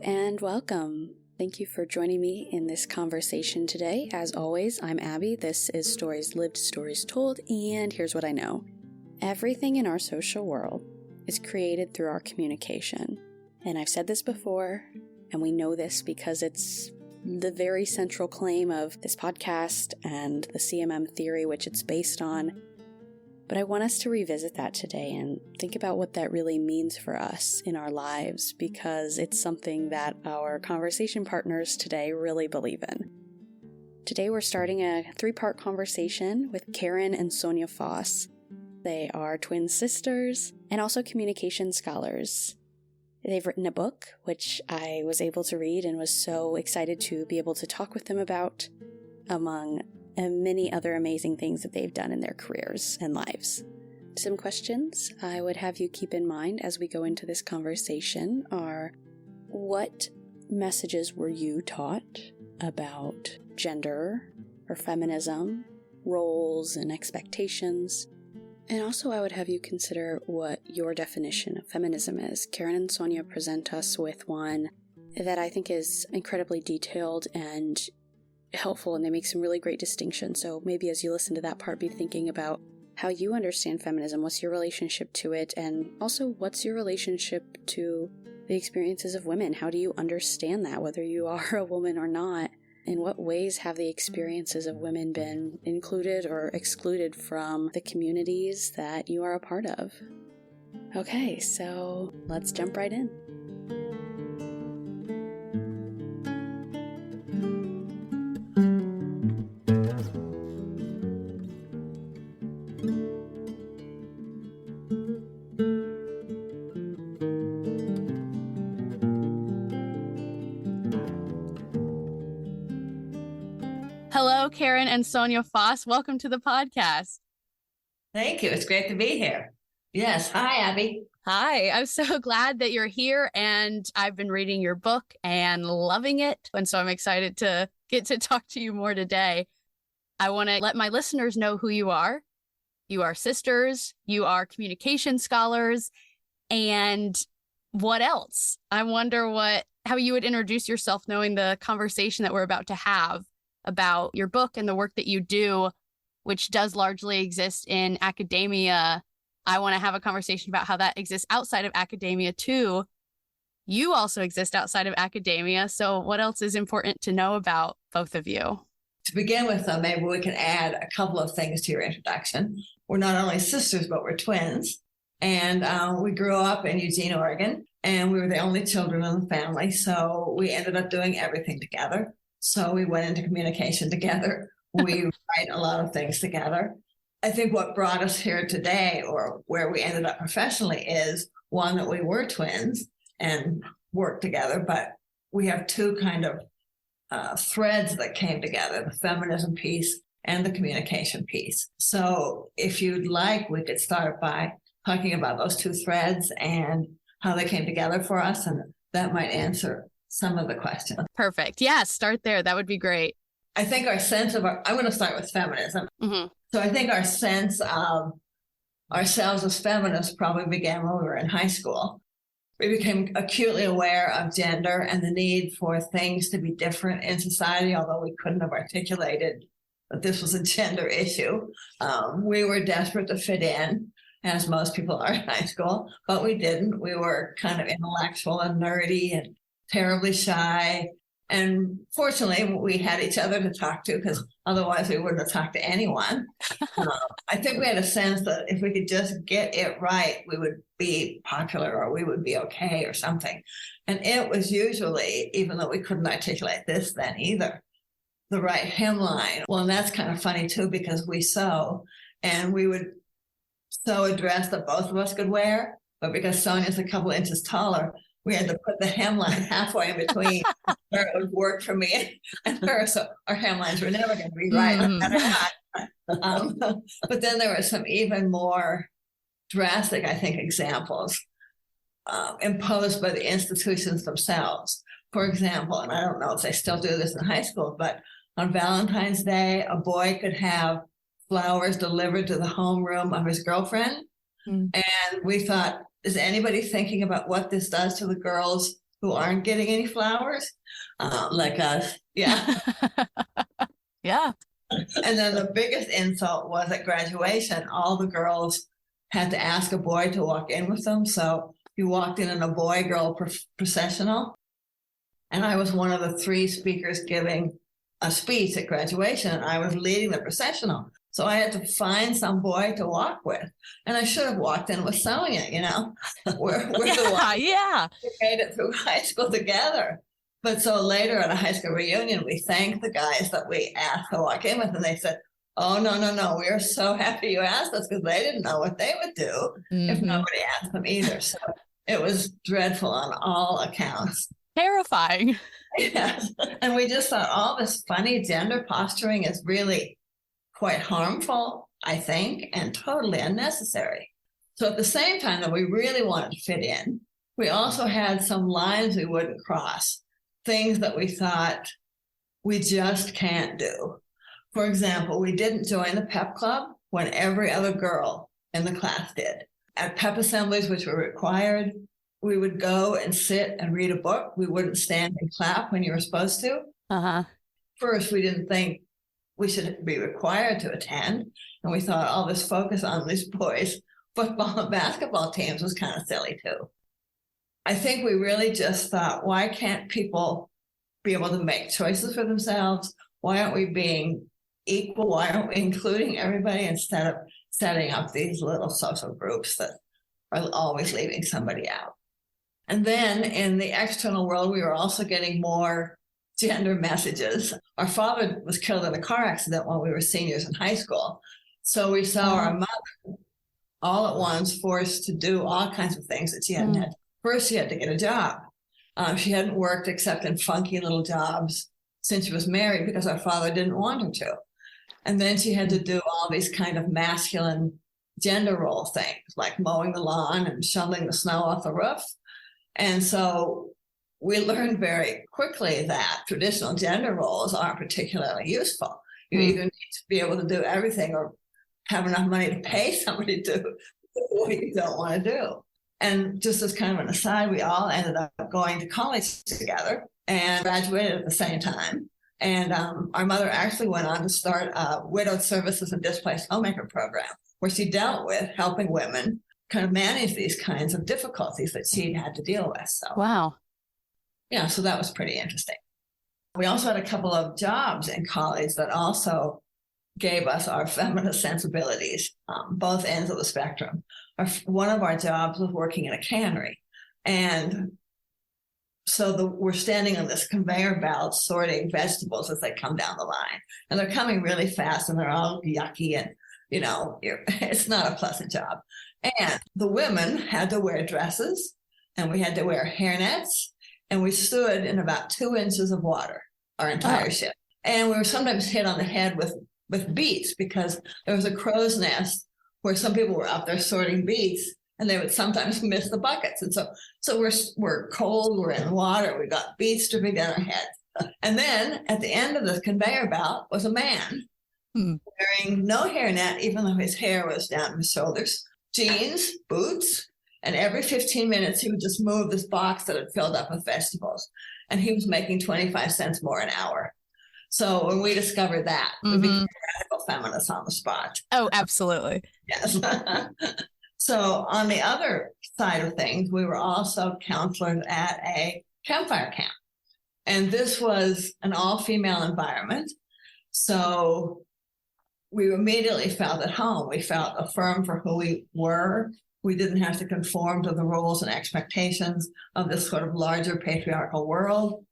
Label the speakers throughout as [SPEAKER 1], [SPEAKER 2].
[SPEAKER 1] and welcome. Thank you for joining me in this conversation today. As always, I'm Abbie. This is Stories Lived, Stories Told, and here's what I know. Everything in our social world is created through our communication. And I've said this before, and we know this because it's the very central claim of this podcast and the CMM theory, which it's based on. But I want us to revisit that today and think about what that really means for us in our lives, because it's something that our conversation partners today really believe in. Today we're starting a 3-part conversation with Karen and Sonja Foss. They are twin sisters and also communication scholars. They've written a book, which I was able to read and was so excited to be able to talk with them about, among and many other amazing things that they've done in their careers and lives. Some questions I would have you keep in mind as we go into this conversation are, what messages were you taught about gender or feminism, roles and expectations? And also I would have you consider what your definition of feminism is. Karen and Sonja present us with one that I think is incredibly detailed and helpful, and they make some really great distinctions. So maybe as you listen to that part, be thinking about how you understand feminism, what's your relationship to it, and also what's your relationship to the experiences of women? How do you understand that, whether you are a woman or not? In what ways have the experiences of women been included or excluded from the communities that you are a part of? Okay, so let's jump right in.
[SPEAKER 2] Hello, Karen and Sonja Foss. Welcome to the podcast.
[SPEAKER 3] Thank you. It's great to be here. Yes. Hi, Abbie.
[SPEAKER 2] Hi. I'm so glad that you're here, and I've been reading your book and loving it. And so I'm excited to get to talk to you more today. I want to let my listeners know who you are. You are sisters. You are communication scholars. And what else? I wonder how you would introduce yourself, knowing the conversation that we're about to have about your book and the work that you do, which does largely exist in academia. I want to have a conversation about how that exists outside of academia too. You also exist outside of academia. So what else is important to know about both of you?
[SPEAKER 3] To begin with, though, maybe we can add a couple of things to your introduction. We're not only sisters, but we're twins. And we grew up in Eugene, Oregon, and we were the only children in the family. So we ended up doing everything together. So we went into communication together. We write a lot of things together. I think what brought us here today, or where we ended up professionally, is one, that we were twins and worked together, but we have two kind of threads that came together, the feminism piece and the communication piece. So if you'd like, we could start by talking about those two threads and how they came together for us, and that might answer some of the questions.
[SPEAKER 2] Perfect. Yeah, start there. That would be great.
[SPEAKER 3] I think our sense of I'm going to start with feminism. Mm-hmm. So I think our sense of ourselves as feminists probably began when we were in high school. We became acutely aware of gender and the need for things to be different in society, although we couldn't have articulated that this was a gender issue. We were desperate to fit in, as most people are in high school, but we didn't. We were kind of intellectual and nerdy and terribly shy. And fortunately, we had each other to talk to, because otherwise we wouldn't have talked to anyone. I think we had a sense that if we could just get it right, we would be popular, or we would be okay, or something. And it was usually, even though we couldn't articulate this then either, the right hemline. Well, and that's kind of funny too, because we sew, and we would sew a dress that both of us could wear, but because Sonja's a couple inches taller, we had to put the hemline halfway in between where it would work for me and her. So our hemlines were never going to be right, no matter what. But then there were some even more drastic, I think, examples imposed by the institutions themselves. For example, and I don't know if they still do this in high school, but on Valentine's Day, a boy could have flowers delivered to the homeroom of his girlfriend. And we thought, is anybody thinking about what this does to the girl's who aren't getting any flowers, like us. Yeah.
[SPEAKER 2] Yeah.
[SPEAKER 3] And then the biggest insult was at graduation, all the girls had to ask a boy to walk in with them. So you walked in a boy-girl processional. And I was one of the 3 speakers giving a speech at graduation, and I was leading the processional. So I had to find some boy to walk with. And I should have walked in with Sonja, you know. We're the ones who made it through high school together. But so later at a high school reunion, we thanked the guys that we asked to walk in with, and they said, oh, no, we are so happy you asked us, because they didn't know what they would do if nobody asked them either. So it was dreadful on all accounts.
[SPEAKER 2] Terrifying.
[SPEAKER 3] Yes. And we just thought all this funny gender posturing is really quite harmful, I think, and totally unnecessary. So at the same time that we really wanted to fit in, we also had some lines we wouldn't cross, things that we thought we just can't do. For example, we didn't join the pep club when every other girl in the class did. At pep assemblies, which were required, we would go and sit and read a book. We wouldn't stand and clap when you were supposed to. First, we didn't think we should be required to attend. And we thought all this focus on these boys' football and basketball teams was kind of silly too. I think we really just thought, why can't people be able to make choices for themselves? Why aren't we being equal? Why aren't we including everybody instead of setting up these little social groups that are always leaving somebody out? And then in the external world, we were also getting more gender messages. Our father was killed in a car accident when we were seniors in high school. So we saw our mother all at once forced to do all kinds of things that she hadn't had. First, she had to get a job. She hadn't worked except in funky little jobs since she was married because our father didn't want her to. And then she had to do all these kind of masculine gender role things, like mowing the lawn and shoveling the snow off the roof. And so we learned very quickly that traditional gender roles aren't particularly useful. You either need to be able to do everything or have enough money to pay somebody to do what you don't want to do. And just as kind of an aside, we all ended up going to college together and graduated at the same time. And our mother actually went on to start a Widowed Services and Displaced Homemaker program, where she dealt with helping women kind of manage these kinds of difficulties that she'd had to deal with. So,
[SPEAKER 2] wow.
[SPEAKER 3] Yeah, so that was pretty interesting. We also had a couple of jobs in college that also gave us our feminist sensibilities, both ends of the spectrum. One of our jobs was working in a cannery. And so we're standing on this conveyor belt sorting vegetables as they come down the line. And they're coming really fast and they're all yucky and, you know, it's not a pleasant job. And the women had to wear dresses and we had to wear hairnets. And we stood in about 2 inches of water our entire shift. And we were sometimes hit on the head with beets because there was a crow's nest where some people were up there sorting beets and they would sometimes miss the buckets. And so we're cold, we're in water, we got beets dripping down our heads. And then at the end of the conveyor belt was a man wearing no hairnet, even though his hair was down to his shoulders, jeans, boots, and every 15 minutes he would just move this box that had filled up with vegetables. And he was making 25 cents more an hour. So when we discovered that, we became radical feminists on the spot.
[SPEAKER 2] Oh, absolutely.
[SPEAKER 3] Yes. So on the other side of things, we were also counselors at a campfire camp. And this was an all-female environment. So we immediately felt at home. We felt affirmed for who we were. We didn't have to conform to the rules and expectations of this sort of larger patriarchal world.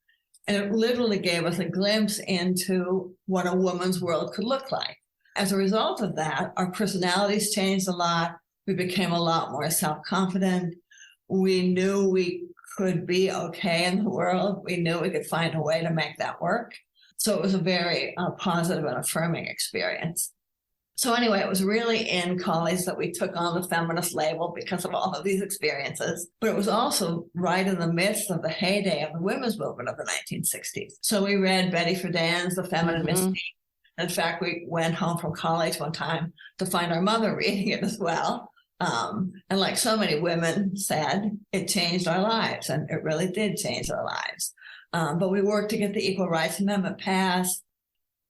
[SPEAKER 3] And it literally gave us a glimpse into what a woman's world could look like. As a result of that, our personalities changed a lot. We became a lot more self-confident. We knew we could be okay in the world. We knew we could find a way to make that work. So it was a very positive and affirming experience. So anyway, it was really in college that we took on the feminist label because of all of these experiences. But it was also right in the midst of the heyday of the women's movement of the 1960s. So we read Betty Friedan's The Feminine Mystique. In fact, we went home from college one time to find our mother reading it as well. And like so many women said, it changed our lives, and it really did change our lives. But we worked to get the Equal Rights Amendment passed.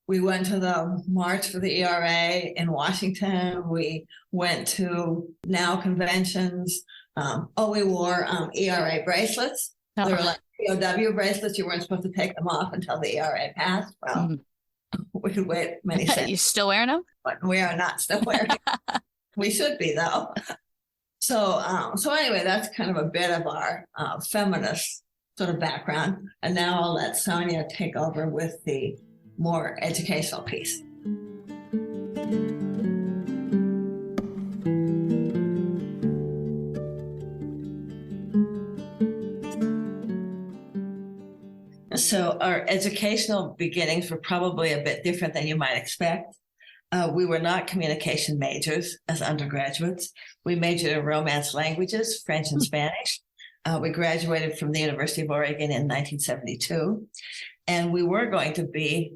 [SPEAKER 3] We went to the March for the ERA in Washington. We went to NOW conventions. We wore ERA bracelets. They were like POW bracelets. You weren't supposed to take them off until the ERA passed. Well, we could wait many seconds.
[SPEAKER 2] You still wearing them?
[SPEAKER 3] But we are not still wearing them. We should be, though. So anyway, that's kind of a bit of our feminist sort of background. And now I'll let Sonja take over with the more educational piece. So our educational beginnings were probably a bit different than you might expect. We were not communication majors as undergraduates. We majored in Romance languages, French and Spanish. We graduated from the University of Oregon in 1972. And we were going to be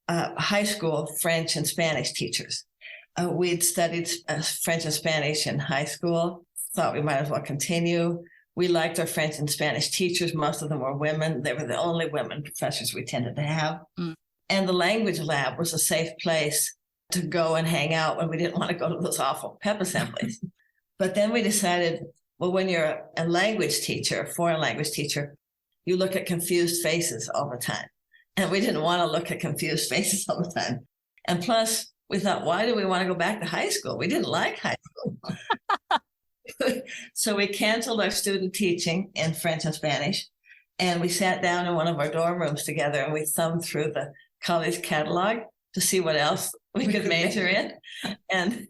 [SPEAKER 3] high school French and Spanish teachers. We'd studied French and Spanish in high school, thought we might as well continue. We liked our French and Spanish teachers. Most of them were women. They were the only women professors we tended to have. And the language lab was a safe place to go and hang out when we didn't want to go to those awful pep assemblies. But then we decided, well, when you're a language teacher, a foreign language teacher, you look at confused faces all the time. And we didn't want to look at confused faces all the time. And plus, we thought, why do we want to go back to high school? We didn't like high school. So we canceled our student teaching in French and Spanish. And we sat down in one of our dorm rooms together and we thumbed through the college catalog to see what else we could major in. And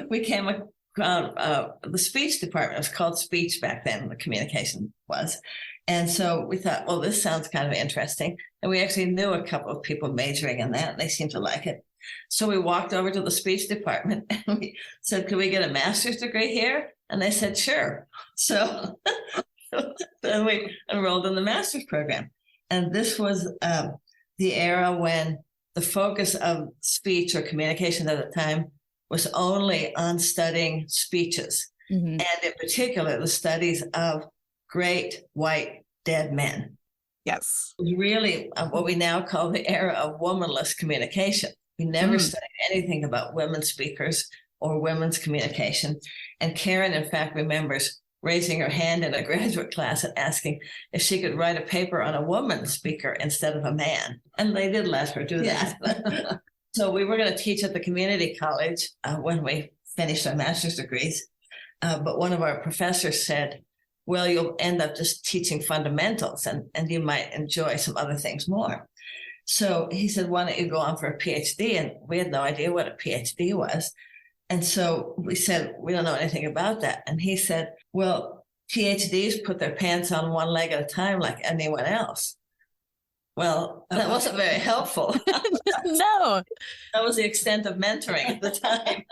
[SPEAKER 3] we came across the speech department. It was called speech back then, the communication was. And so we thought, well, this sounds kind of interesting. And we actually knew a couple of people majoring in that, and they seemed to like it. So we walked over to the speech department and we said, could we get a master's degree here? And they said, sure. So then we enrolled in the master's program. And this was the era when the focus of speech or communication at the time was only on studying speeches. And in particular, the studies of great white dead men.
[SPEAKER 2] Yes.
[SPEAKER 3] It was really what we now call the era of womanless communication. We never studied anything about women speakers or women's communication. And Karen, in fact, remembers raising her hand in a graduate class and asking if she could write a paper on a woman speaker instead of a man. And they did let her do that. So we were going to teach at the community college when we finished our master's degrees. But one of our professors said, well, you'll end up just teaching fundamentals and you might enjoy some other things more. So he said, why don't you go on for a PhD? And we had no idea what a PhD was. And so we said, we don't know anything about that. And he said, well, PhDs put their pants on one leg at a time like anyone else. Well, that wasn't very helpful.
[SPEAKER 2] No.
[SPEAKER 3] That was the extent of mentoring at the time.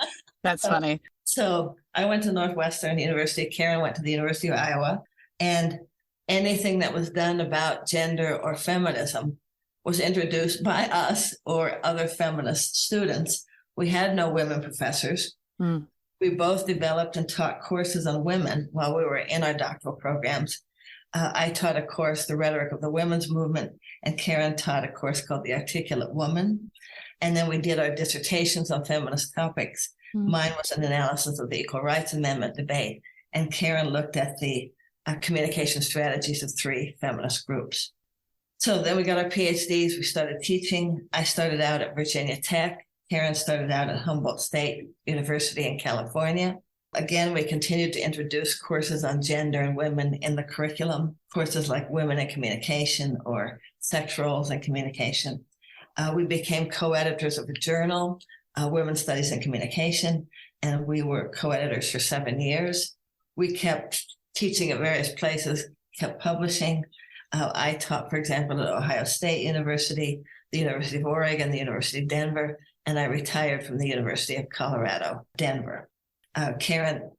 [SPEAKER 2] That's funny.
[SPEAKER 3] So I went to Northwestern University. Karen went to the University of Iowa. And anything that was done about gender or feminism was introduced by us or other feminist students. We had no women professors. We both developed and taught courses on women while we were in our doctoral programs. I taught a course, The Rhetoric of the Women's Movement, and Karen taught a course called The Articulate Woman. And then we did our dissertations on feminist topics. Mine was an analysis of the Equal Rights Amendment debate, and Karen looked at the communication strategies of three feminist groups. So then we got our PhDs, we started teaching. I started out at Virginia Tech. Karen started out at Humboldt State University in California. Again, we continued to introduce courses on gender and women in the curriculum, courses like Women in Communication or Sex Roles in Communication. We became co-editors of a journal, Women's Studies in Communication, and we were co-editors for 7 years. We kept teaching at various places, kept publishing. I taught, for example, at Ohio State University, the University of Oregon, the University of Denver, and I retired from the University of Colorado, Denver. Karen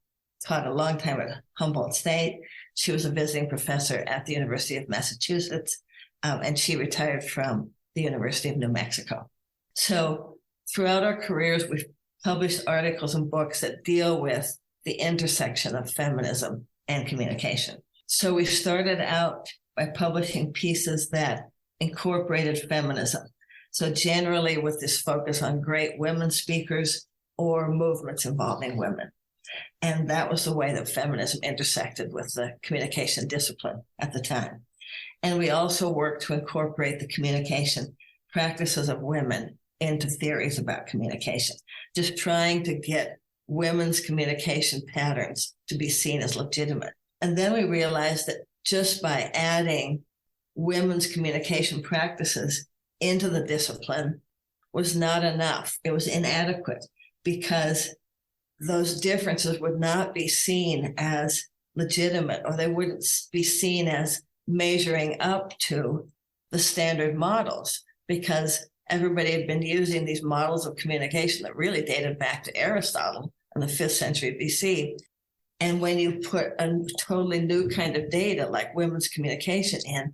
[SPEAKER 3] taught a long time at Humboldt State. She was a visiting professor at the University of Massachusetts, and she retired from the University of New Mexico. So throughout our careers, we've published articles and books that deal with the intersection of feminism and communication. So we started out by publishing pieces that incorporated feminism. So generally with this focus on great women speakers or movements involving women. And that was the way that feminism intersected with the communication discipline at the time. And we also worked to incorporate the communication practices of women into theories about communication, just trying to get women's communication patterns to be seen as legitimate. And then we realized that just by adding women's communication practices into the discipline was not enough. It was inadequate because those differences would not be seen as legitimate, or they wouldn't be seen as measuring up to the standard models, because everybody had been using these models of communication that really dated back to Aristotle in the 5th century BC. And when you put a totally new kind of data like women's communication in,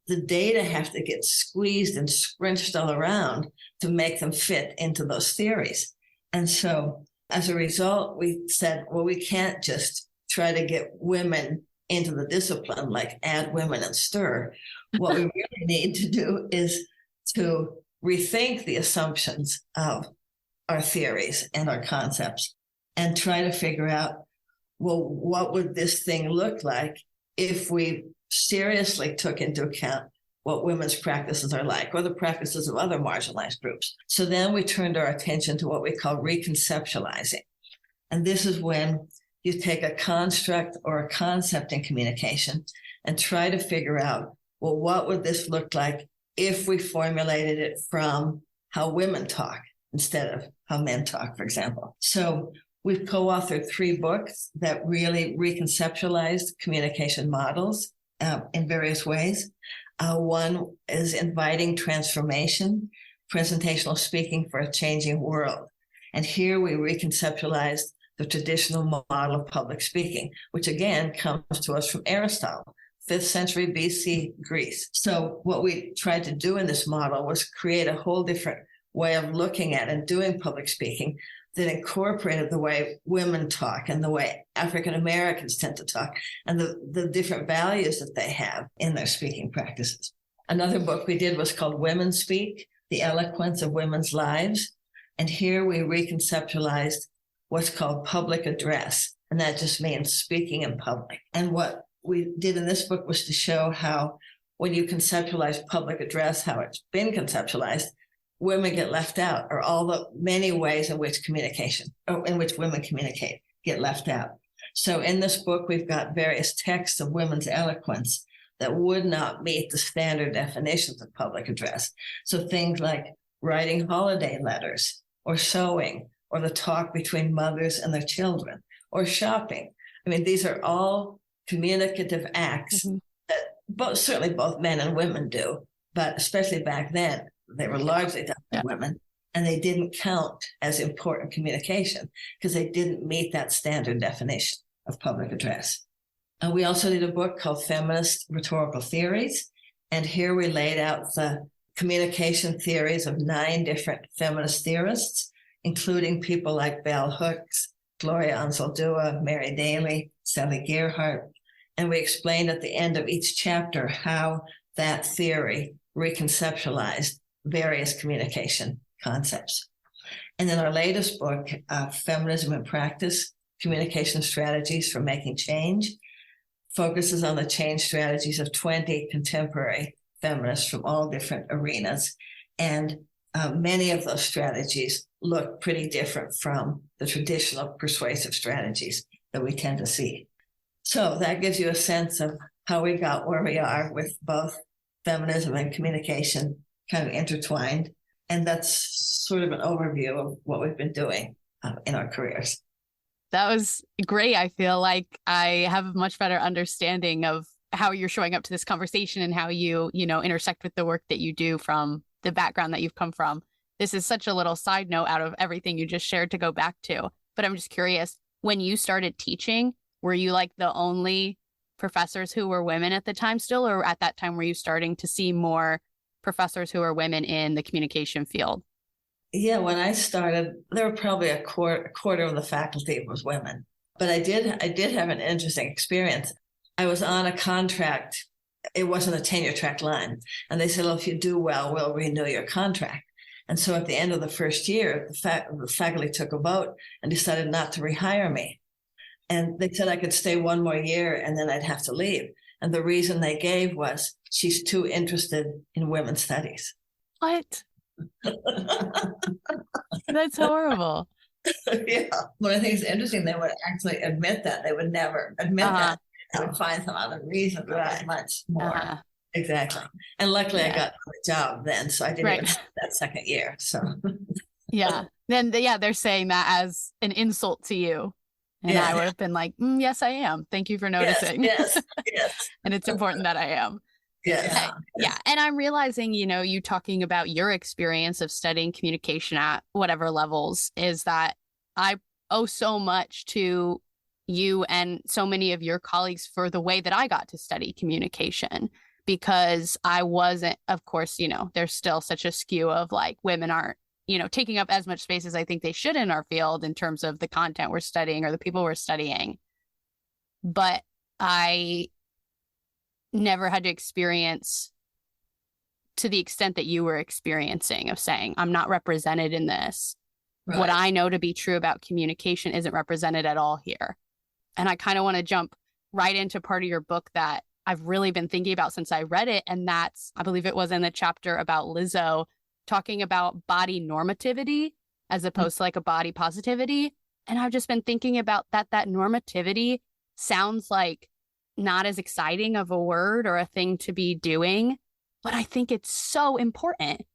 [SPEAKER 3] the data have to get squeezed and scrunched all around to make them fit into those theories. And so as a result, we said, well, we can't just try to get women into the discipline, like add women and stir. What we really need to do is to rethink the assumptions of our theories and our concepts and try to figure out, well, what would this thing look like if we seriously took into account what women's practices are like, or the practices of other marginalized groups. So then we turned our attention to what we call reconceptualizing. And this is when you take a construct or a concept in communication and try to figure out, well, what would this look like if we formulated it from how women talk instead of how men talk, for example. So we've co-authored 3 books that really reconceptualized communication models in various ways. One is Inviting Transformation, Presentational Speaking for a Changing World. And here we reconceptualized the traditional model of public speaking, which again comes to us from Aristotle, 5th century BC Greece. So what we tried to do in this model was create a whole different way of looking at and doing public speaking that incorporated the way women talk and the way African Americans tend to talk and the different values that they have in their speaking practices. Another book we did was called Women Speak, The Eloquence of Women's Lives. And here we reconceptualized what's called public address. And that just means speaking in public. And what we did in this book was to show how when you conceptualize public address, how it's been conceptualized, women get left out, or all the many ways in which women communicate get left out. So in this book, we've got various texts of women's eloquence that would not meet the standard definitions of public address. So things like writing holiday letters, or sewing, or the talk between mothers and their children, or shopping. I mean, these are all communicative acts that certainly both men and women do, but especially back then, they were largely done by women, and they didn't count as important communication because they didn't meet that standard definition of public address. We also did a book called Feminist Rhetorical Theories, and here we laid out the communication theories of 9 different feminist theorists, including people like Bell Hooks, Gloria Anzaldúa, Mary Daly, Sally Gerhardt, and we explained at the end of each chapter how that theory reconceptualized various communication concepts. And then our latest book, Feminism in Practice, Communication Strategies for Making Change, focuses on the change strategies of 20 contemporary feminists from all different arenas. And many of those strategies look pretty different from the traditional persuasive strategies that we tend to see. So that gives you a sense of how we got where we are with both feminism and communication kind of intertwined. And that's sort of an overview of what we've been doing in our careers.
[SPEAKER 2] That was great. I feel like I have a much better understanding of how you're showing up to this conversation and how you intersect with the work that you do from the background that you've come from. This is such a little side note out of everything you just shared to go back to. But I'm just curious, when you started teaching, were you like the only professors who were women at the time still, or at that time were you starting to see more professors who were women in the communication field?
[SPEAKER 3] Yeah, when I started, there were probably a quarter of the faculty was women. But I did have an interesting experience. I was on a contract. It wasn't a tenure track line. And they said, well, if you do well, we'll renew your contract. And so at the end of the first year, the faculty took a vote and decided not to rehire me. And they said I could stay one more year and then I'd have to leave. And the reason they gave was she's too interested in women's studies.
[SPEAKER 2] What? That's horrible.
[SPEAKER 3] Yeah. But I think it's interesting they would actually admit that. They would never admit that. They would find some other reason that was much more. Exactly. And luckily I got a job then, so I didn't even have that second year. So
[SPEAKER 2] yeah. Then they're saying that as an insult to you. And I would have been like, yes, I am. Thank you for noticing.
[SPEAKER 3] Yes.
[SPEAKER 2] And it's important that I am.
[SPEAKER 3] Yes.
[SPEAKER 2] Yeah. And I'm realizing, you talking about your experience of studying communication at whatever levels is that I owe so much to you and so many of your colleagues for the way that I got to study communication, because I wasn't, of course, there's still such a skew of like women aren't, taking up as much space as I think they should in our field in terms of the content we're studying or the people we're studying. But I never had to experience to the extent that you were experiencing of saying, I'm not represented in this. Right. What I know to be true about communication isn't represented at all here. And I kind of want to jump right into part of your book that I've really been thinking about since I read it. And that's, I believe it was in the chapter about Lizzo talking about body normativity as opposed to like a body positivity. And I've just been thinking about that normativity sounds like not as exciting of a word or a thing to be doing, but I think it's so important.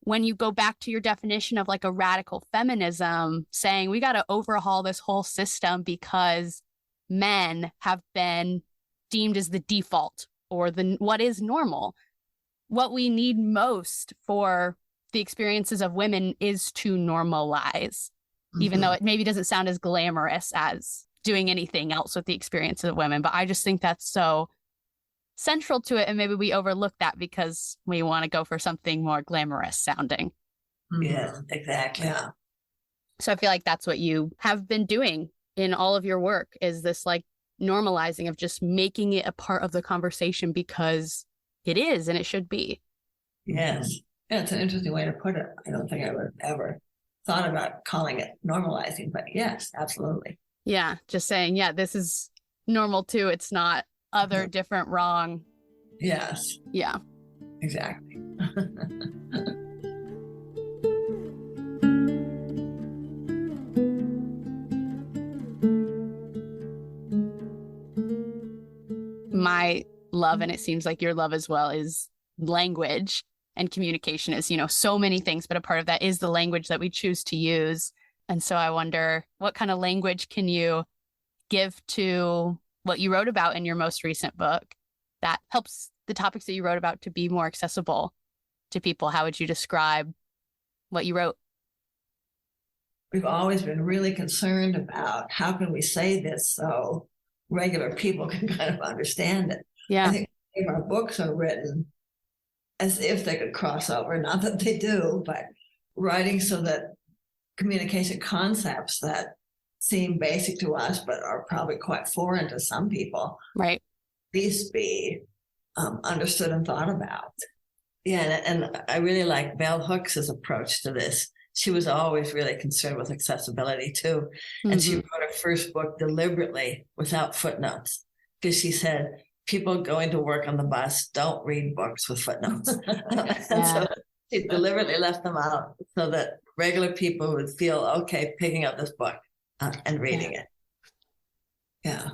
[SPEAKER 2] When you go back to your definition of like a radical feminism, saying we got to overhaul this whole system because men have been deemed as the default or what is normal. What we need most for the experiences of women is to normalize, even though it maybe doesn't sound as glamorous as doing anything else with the experiences of women. But I just think that's so central to it. And maybe we overlook that because we want to go for something more glamorous sounding.
[SPEAKER 3] Yeah, exactly. Yeah.
[SPEAKER 2] So I feel like that's what you have been doing in all of your work, is this like normalizing of just making it a part of the conversation because it is and it should be.
[SPEAKER 3] Yes. Yeah, it's an interesting way to put it. I don't think I would have ever thought about calling it normalizing, but yes, absolutely.
[SPEAKER 2] Yeah, just saying, this is normal too. It's not other, different, wrong.
[SPEAKER 3] Yes.
[SPEAKER 2] Yeah.
[SPEAKER 3] Exactly.
[SPEAKER 2] My love, and it seems like your love as well, is language, and communication is, so many things, but a part of that is the language that we choose to use. And so I wonder, what kind of language can you give to what you wrote about in your most recent book that helps the topics that you wrote about to be more accessible to people? How would you describe what you wrote?
[SPEAKER 3] We've always been really concerned about how can we say this so regular people can kind of understand it.
[SPEAKER 2] Yeah.
[SPEAKER 3] I think our books are written as if they could cross over, not that they do, but writing so that communication concepts that seem basic to us but are probably quite foreign to some people,
[SPEAKER 2] right,
[SPEAKER 3] at least be understood and thought about. Yeah, and I really like Bell Hooks' approach to this. She was always really concerned with accessibility too. And she wrote her first book deliberately without footnotes, because she said people going to work on the bus don't read books with footnotes. And so she deliberately left them out so that regular people would feel okay picking up this book and reading it. Yeah.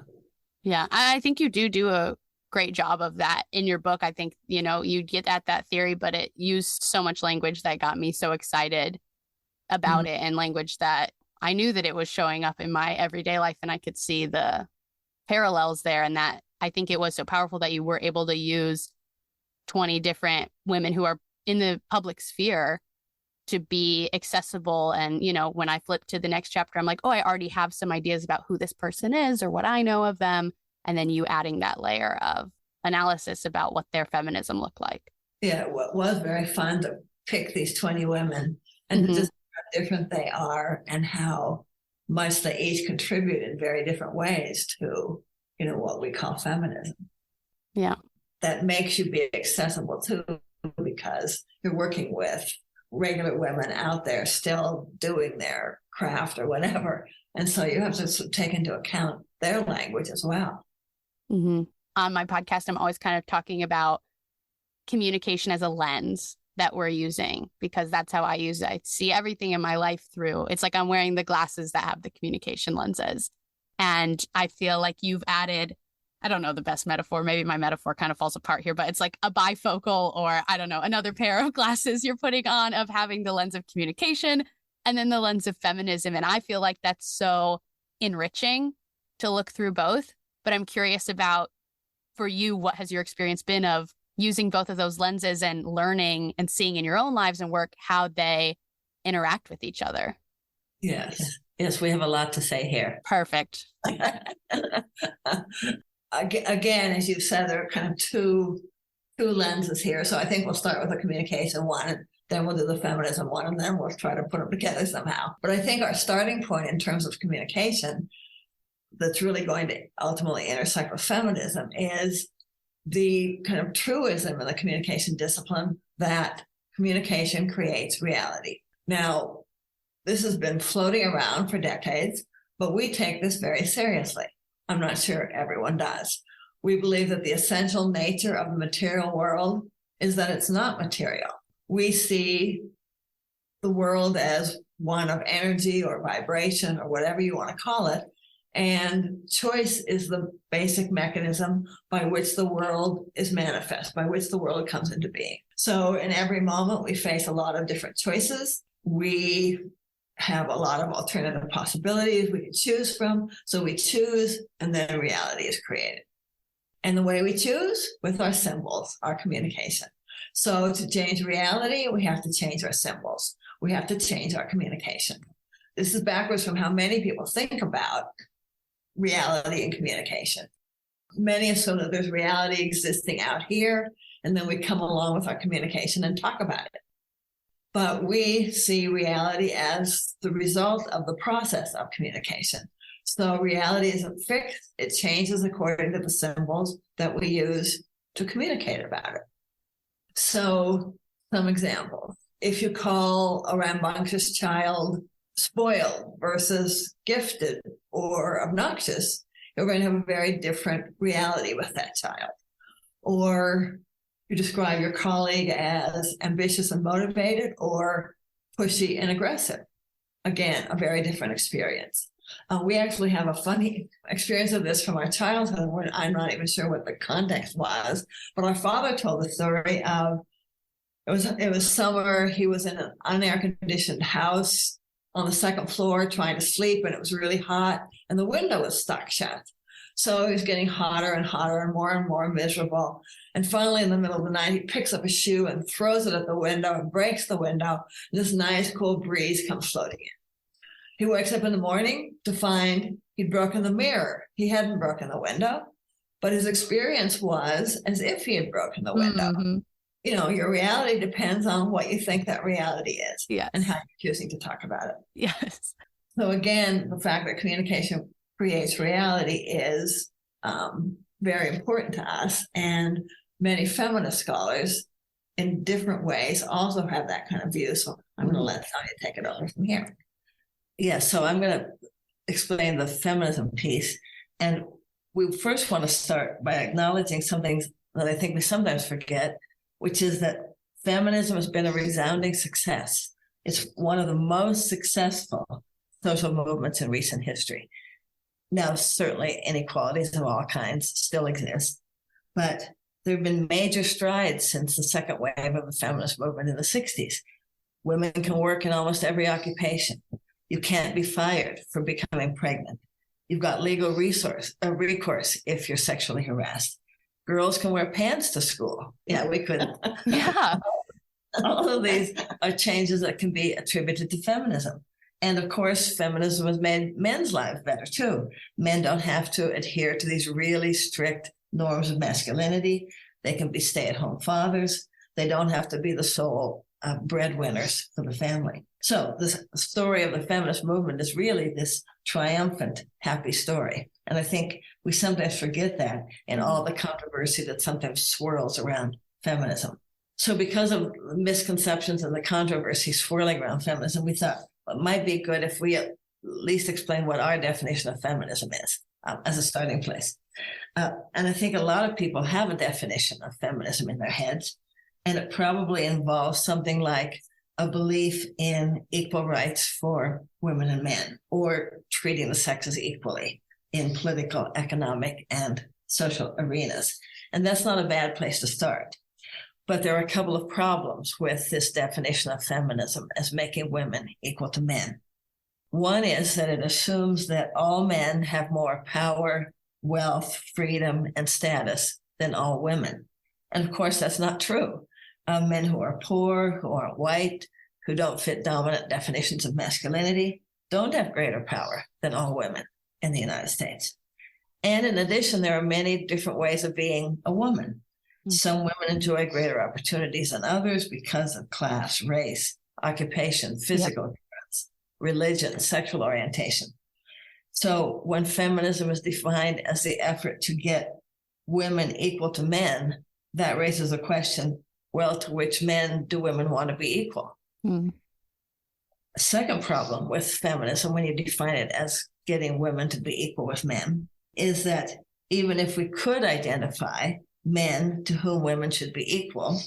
[SPEAKER 2] Yeah, I think you do a great job of that in your book. I think, you get at that theory, but it used so much language that got me so excited about it, and language that I knew that it was showing up in my everyday life, and I could see the parallels there. And that I think it was so powerful that you were able to use 20 different women who are in the public sphere to be accessible. And, when I flip to the next chapter, I'm like, oh, I already have some ideas about who this person is or what I know of them. And then you adding that layer of analysis about what their feminism looked like.
[SPEAKER 3] Yeah, it was very fun to pick these 20 women and just how different they are and how much they each contribute in very different ways to, what we call feminism.
[SPEAKER 2] Yeah.
[SPEAKER 3] That makes you be accessible too, because you're working with regular women out there still doing their craft or whatever. And so you have to sort of take into account their language as well.
[SPEAKER 2] Mm-hmm. On my podcast, I'm always kind of talking about communication as a lens that we're using, because that's how I use it. I see everything in my life through. It's like I'm wearing the glasses that have the communication lenses. And I feel like you've added, I don't know the best metaphor, maybe my metaphor kind of falls apart here, but it's like a bifocal, or I don't know, another pair of glasses you're putting on, of having the lens of communication and then the lens of feminism. And I feel like that's so enriching to look through both. But I'm curious about, for you, what has your experience been of using both of those lenses and learning and seeing in your own lives and work how they interact with each other?
[SPEAKER 3] Yes.
[SPEAKER 4] Yes, we have a lot to say here.
[SPEAKER 2] Perfect.
[SPEAKER 3] Again, as you said, there are kind of two lenses here. So I think we'll start with the communication one, and then we'll do the feminism one, and then we'll try to put them together somehow. But I think our starting point in terms of communication that's really going to ultimately intersect with feminism is the kind of truism in the communication discipline that communication creates reality. Now, this has been floating around for decades, but we take this very seriously. I'm not sure everyone does. We believe that the essential nature of the material world is that it's not material. We see the world as one of energy or vibration or whatever you want to call it. And choice is the basic mechanism by which the world is manifest, by which the world comes into being. So in every moment, we face a lot of different choices. We have a lot of alternative possibilities we can choose from. So we choose, and then reality is created. And the way we choose? With our symbols, our communication. So to change reality, we have to change our symbols. We have to change our communication. This is backwards from how many people think about reality and communication. Many assume that there's reality existing out here, and then we come along with our communication and talk about it. But we see reality as the result of the process of communication. So reality isn't fixed. It changes according to the symbols that we use to communicate about it. So some examples. If you call a rambunctious child spoiled versus gifted or obnoxious, you're going to have a very different reality with that child. Or you describe your colleague as ambitious and motivated or pushy and aggressive. Again, a very different experience. We actually have a funny experience of this from our childhood, where I'm not even sure what the context was, but our father told the story of, it was summer, he was in an unair-conditioned house on the second floor trying to sleep, and it was really hot, and the window was stuck shut. So he was getting hotter and hotter and more miserable. And finally, in the middle of the night, he picks up a shoe and throws it at the window and breaks the window. And this nice, cool breeze comes floating in. He wakes up in the morning to find he'd broken the mirror. He hadn't broken the window, but his experience was as if he had broken the window. Mm-hmm. Your reality depends on what you think that reality is.
[SPEAKER 2] Yes.
[SPEAKER 3] And how you're choosing to talk about it.
[SPEAKER 2] Yes.
[SPEAKER 3] So again, the fact that communication creates reality is very important to us. And many feminist scholars in different ways also have that kind of view. So I'm going to let Sonja take it over from here.
[SPEAKER 4] Yeah, so I'm going to explain the feminism piece. And we first want to start by acknowledging something that I think we sometimes forget, which is that feminism has been a resounding success. It's one of the most successful social movements in recent history. Now, certainly inequalities of all kinds still exist, but there have been major strides since the second wave of the feminist movement in the 60s. Women can work in almost every occupation. You can't be fired for becoming pregnant. You've got legal recourse if you're sexually harassed. Girls can wear pants to school. Yeah, we could.
[SPEAKER 2] Yeah.
[SPEAKER 4] All of these are changes that can be attributed to feminism. And of course, feminism has made men's lives better too. Men don't have to adhere to these really strict norms of masculinity. They can be stay-at-home fathers. They don't have to be the sole breadwinners for the family. So the story of the feminist movement is really this triumphant, happy story. And I think we sometimes forget that in all the controversy that sometimes swirls around feminism. So because of misconceptions and the controversy swirling around feminism, we thought it might be good if we at least explain what our definition of feminism is as a starting place. And I think a lot of people have a definition of feminism in their heads, and it probably involves something like a belief in equal rights for women and men, or treating the sexes equally in political, economic, and social arenas. And that's not a bad place to start. But there are a couple of problems with this definition of feminism as making women equal to men. One is that it assumes that all men have more power, wealth, freedom, and status than all women. And of course, that's not true. Men who are poor, who aren't white, who don't fit dominant definitions of masculinity, don't have greater power than all women in the United States. And in addition, there are many different ways of being a woman. Some women enjoy greater opportunities than others because of class, race, occupation, physical appearance, religion, sexual orientation. So when feminism is defined as the effort to get women equal to men, that raises a question, well, to which men do women want to be equal? A second problem with feminism, when you define it as getting women to be equal with men, is that even if we could identify men to whom women should be equal,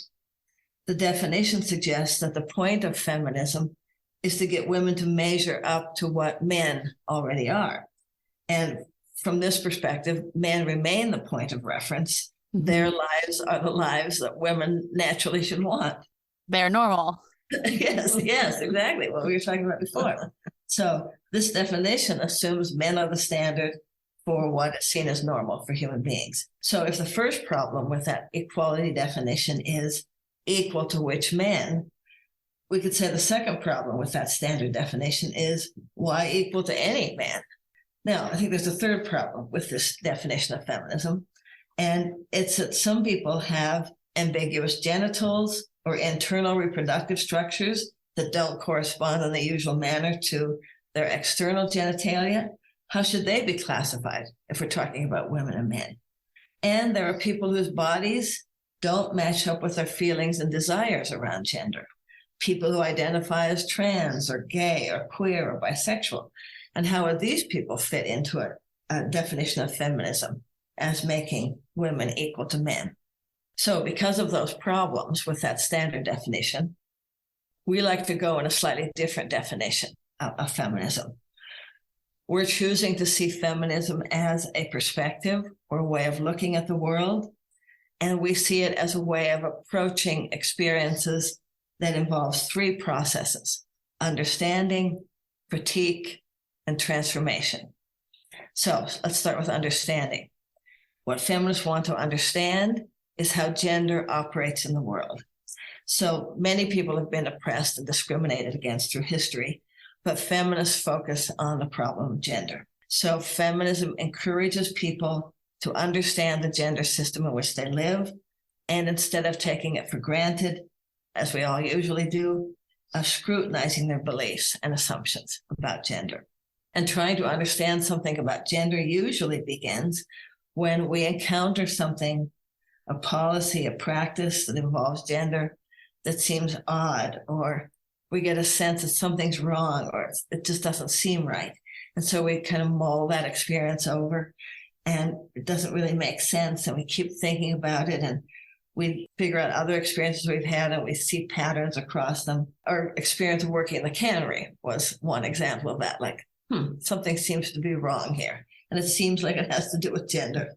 [SPEAKER 4] the definition suggests that the point of feminism is to get women to measure up to what men already are. And from this perspective, men remain the point of reference. Their lives are the lives that women naturally should want.
[SPEAKER 2] They're normal.
[SPEAKER 4] Yes, exactly. What we were talking about before. So this definition assumes men are the standard for what is seen as normal for human beings. So if the first problem with that equality definition is equal to which men, we could say the second problem with that standard definition is why equal to any man? Now, I think there's a third problem with this definition of feminism, and it's that some people have ambiguous genitals or internal reproductive structures that don't correspond in the usual manner to their external genitalia. How should they be classified if we're talking about women and men? And there are people whose bodies don't match up with their feelings and desires around gender. People who identify as trans or gay or queer or bisexual. And how would these people fit into a definition of feminism as making women equal to men? So because of those problems with that standard definition, we like to go in a slightly different definition of feminism. We're choosing to see feminism as a perspective or a way of looking at the world, and we see it as a way of approaching experiences that involves three processes: understanding, critique, and transformation. So let's start with understanding. What feminists want to understand is how gender operates in the world. So many people have been oppressed and discriminated against through history, but feminists focus on the problem of gender. So feminism encourages people to understand the gender system in which they live, and instead of taking it for granted, as we all usually do, scrutinizing their beliefs and assumptions about gender. And trying to understand something about gender usually begins when we encounter something, a policy, a practice that involves gender that seems odd, or we get a sense that something's wrong, or it just doesn't seem right. And so we kind of mull that experience over, and it doesn't really make sense. And we keep thinking about it, and we figure out other experiences we've had, and we see patterns across them. Our experience of working in the cannery was one example of that. Like, something seems to be wrong here. And it seems like it has to do with gender.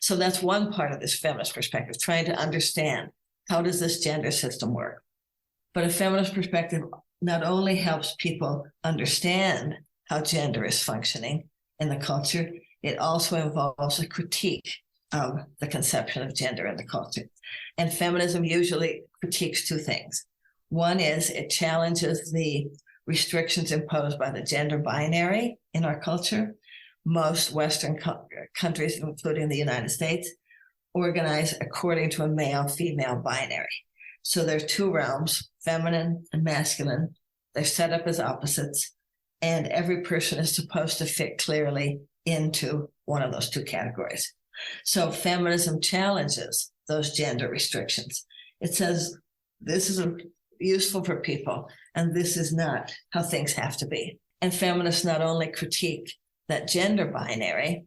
[SPEAKER 4] So that's one part of this feminist perspective, trying to understand, how does this gender system work? But a feminist perspective not only helps people understand how gender is functioning in the culture, it also involves a critique of the conception of gender in the culture. And feminism usually critiques two things. One is it challenges the restrictions imposed by the gender binary in our culture. Most Western countries, including the United States, organize according to a male-female binary. So there are two realms, feminine and masculine. They're set up as opposites, and every person is supposed to fit clearly into one of those two categories. So feminism challenges those gender restrictions. It says this is useful for people, and this is not how things have to be. And feminists not only critique that gender binary,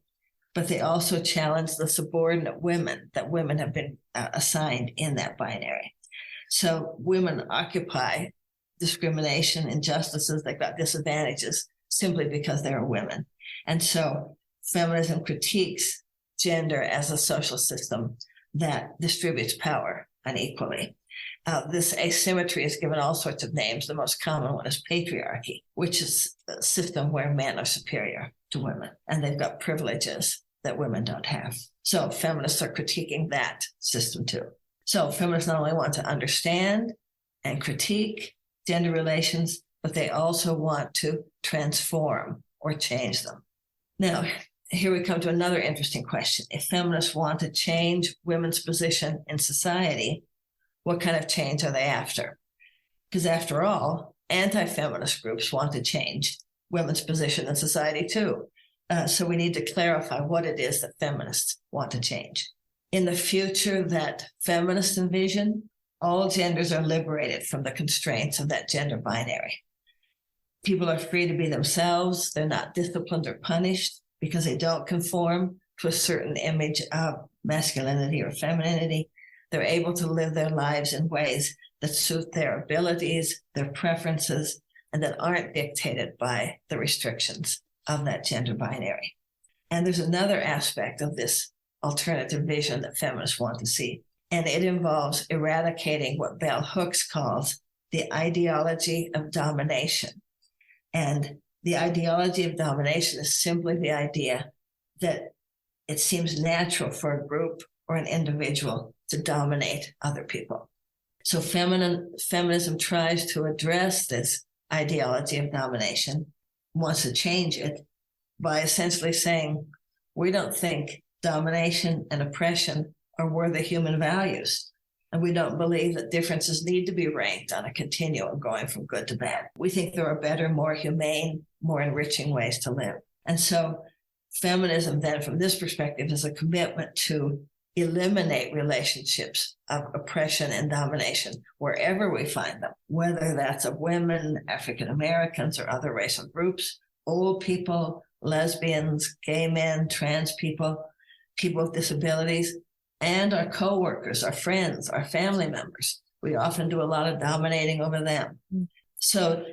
[SPEAKER 4] but they also challenge the subordinate women that women have been assigned in that binary. So women occupy discrimination, injustices, they've got disadvantages simply because they're women. And so feminism critiques gender as a social system that distributes power unequally. This asymmetry is given all sorts of names. The most common one is patriarchy, which is a system where men are superior to women, and they've got privileges that women don't have. So feminists are critiquing that system too. So feminists not only want to understand and critique gender relations, but they also want to transform or change them. Now, here we come to another interesting question. If feminists want to change women's position in society, what kind of change are they after? Because after all, anti-feminist groups want to change women's position in society too. So we need to clarify what it is that feminists want to change. In the future that feminists envision, all genders are liberated from the constraints of that gender binary. People are free to be themselves. They're not disciplined or punished because they don't conform to a certain image of masculinity or femininity. They're able to live their lives in ways that suit their abilities, their preferences, and that aren't dictated by the restrictions of that gender binary. And there's another aspect of this alternative vision that feminists want to see, and it involves eradicating what Bell Hooks calls the ideology of domination. And the ideology of domination is simply the idea that it seems natural for a group or an individual to dominate other people. So feminism tries to address this ideology of domination, wants to change it by essentially saying, we don't think domination and oppression are worthy human values. And we don't believe that differences need to be ranked on a continuum going from good to bad. We think there are better, more humane, more enriching ways to live. And so feminism then, from this perspective, is a commitment to eliminate relationships of oppression and domination wherever we find them, whether that's of women, African Americans, or other racial groups, old people, lesbians, gay men, trans people, people with disabilities, and our coworkers, our friends, our family members. We often do a lot of dominating over them. So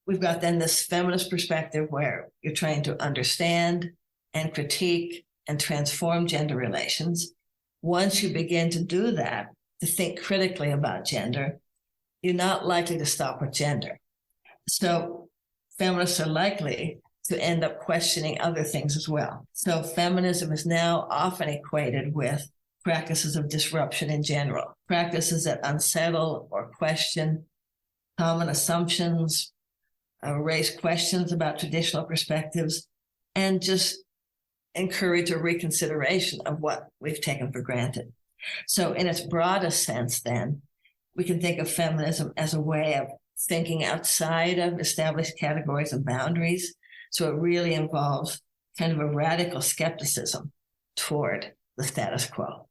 [SPEAKER 4] we've got then this feminist perspective where you're trying to understand and critique and transform gender relations. Once you begin to do that, to think critically about gender, you're not likely to stop with gender. So feminists are likely to end up questioning other things as well. So feminism is now often equated with practices of disruption in general, practices that unsettle or question common assumptions, raise questions about traditional perspectives, and just encourage a reconsideration of what we've taken for granted. So in its broadest sense, then, we can think of feminism as a way of thinking outside of established categories and boundaries. So it really involves kind of a radical skepticism toward the status quo.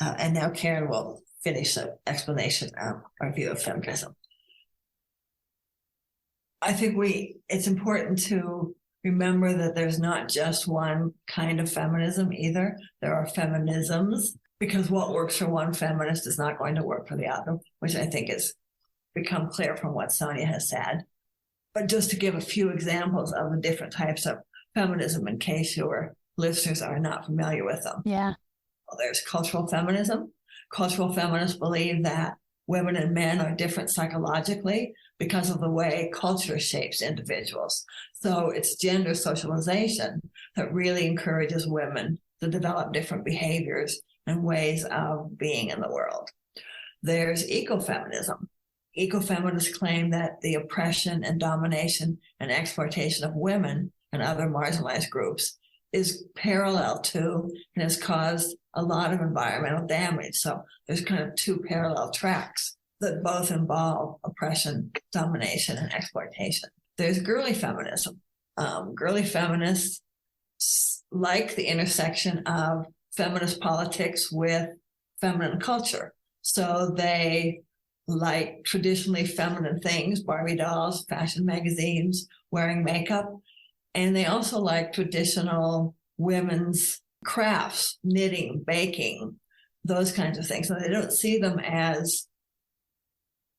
[SPEAKER 4] And now Karen will finish the explanation of our view of feminism.
[SPEAKER 3] I think it's important to remember that there's not just one kind of feminism either. There are feminisms, because what works for one feminist is not going to work for the other, which I think has become clear from what Sonja has said. But just to give a few examples of the different types of feminism in case your listeners are not familiar with them.
[SPEAKER 2] Yeah.
[SPEAKER 3] Well, there's cultural feminism. Cultural feminists believe that women and men are different psychologically because of the way culture shapes individuals. So it's gender socialization that really encourages women to develop different behaviors and ways of being in the world. There's ecofeminism. Ecofeminists claim that the oppression and domination and exploitation of women and other marginalized groups is parallel to and has caused a lot of environmental damage. So there's kind of two parallel tracks that both involve oppression, domination, and exploitation. There's girly feminism. Girly feminists like the intersection of feminist politics with feminine culture. So they like traditionally feminine things, Barbie dolls, fashion magazines, wearing makeup. And they also like traditional women's crafts, knitting, baking, those kinds of things. So they don't see them as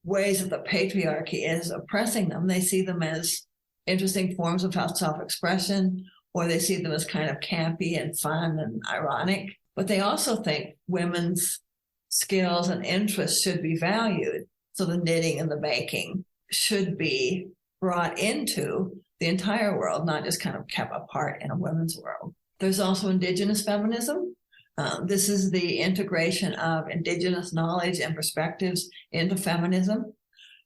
[SPEAKER 3] ways that the patriarchy is oppressing them. They see them as interesting forms of self-expression, or they see them as kind of campy and fun and ironic. But they also think women's skills and interests should be valued. So the knitting and the baking should be brought into the entire world, not just kind of kept apart in a women's world. There's also indigenous feminism. This is the integration of indigenous knowledge and perspectives into feminism.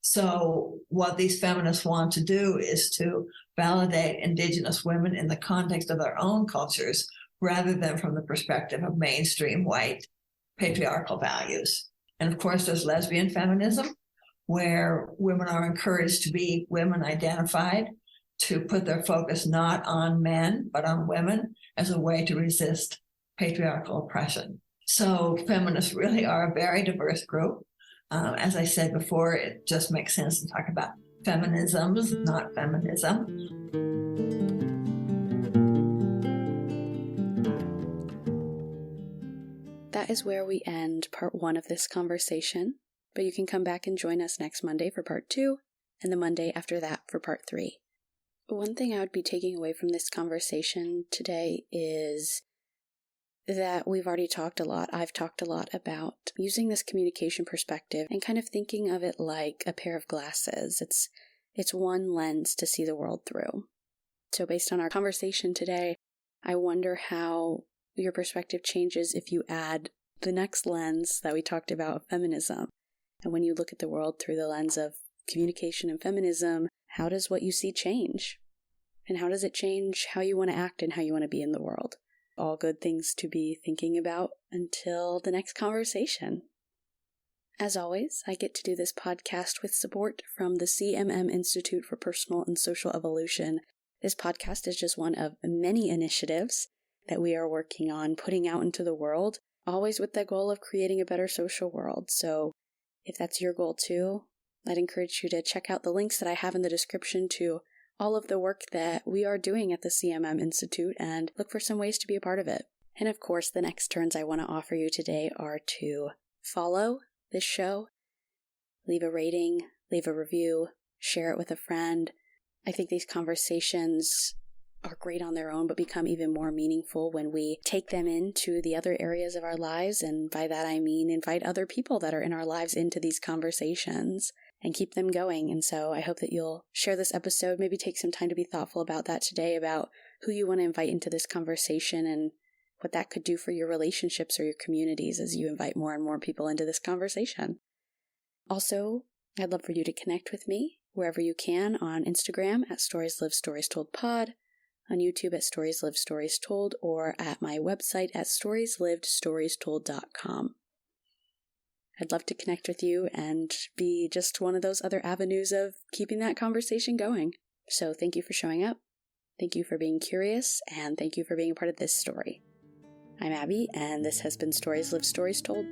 [SPEAKER 3] So what these feminists want to do is to validate indigenous women in the context of their own cultures, rather than from the perspective of mainstream white patriarchal values. And of course, there's lesbian feminism, where women are encouraged to be women identified, to put their focus not on men, but on women as a way to resist patriarchal oppression. So feminists really are a very diverse group. As I said before, it just makes sense to talk about feminisms, not feminism.
[SPEAKER 1] That is where we end part 1 of this conversation, but you can come back and join us next Monday for part 2, and the Monday after that for part 3. One thing I would be taking away from this conversation today is that we've already talked a lot. I've talked a lot about using this communication perspective and kind of thinking of it like a pair of glasses. It's one lens to see the world through. So based on our conversation today, I wonder how your perspective changes if you add the next lens that we talked about of feminism. And when you look at the world through the lens of communication and feminism, how does what you see change? And how does it change how you want to act and how you want to be in the world? All good things to be thinking about until the next conversation. As always, I get to do this podcast with support from the CMM Institute for Personal and Social Evolution. This podcast is just one of many initiatives that we are working on putting out into the world, always with the goal of creating a better social world. So if that's your goal too, I'd encourage you to check out the links that I have in the description to all of the work that we are doing at the CMM Institute and look for some ways to be a part of it. And of course, the next turns I want to offer you today are to follow this show, leave a rating, leave a review, share it with a friend. I think these conversations are great on their own, but become even more meaningful when we take them into the other areas of our lives. And by that, I mean invite other people that are in our lives into these conversations and keep them going. And so I hope that you'll share this episode, maybe take some time to be thoughtful about that today, about who you want to invite into this conversation and what that could do for your relationships or your communities as you invite more and more people into this conversation. Also, I'd love for you to connect with me wherever you can on Instagram at Stories Live Stories Told Pod, on YouTube at Stories Live Stories Told, or at my website at storieslivedstoriestold.com. I'd love to connect with you and be just one of those other avenues of keeping that conversation going. So thank you for showing up. Thank you for being curious, and thank you for being a part of this story. I'm Abbie, and this has been Stories Live Stories Told.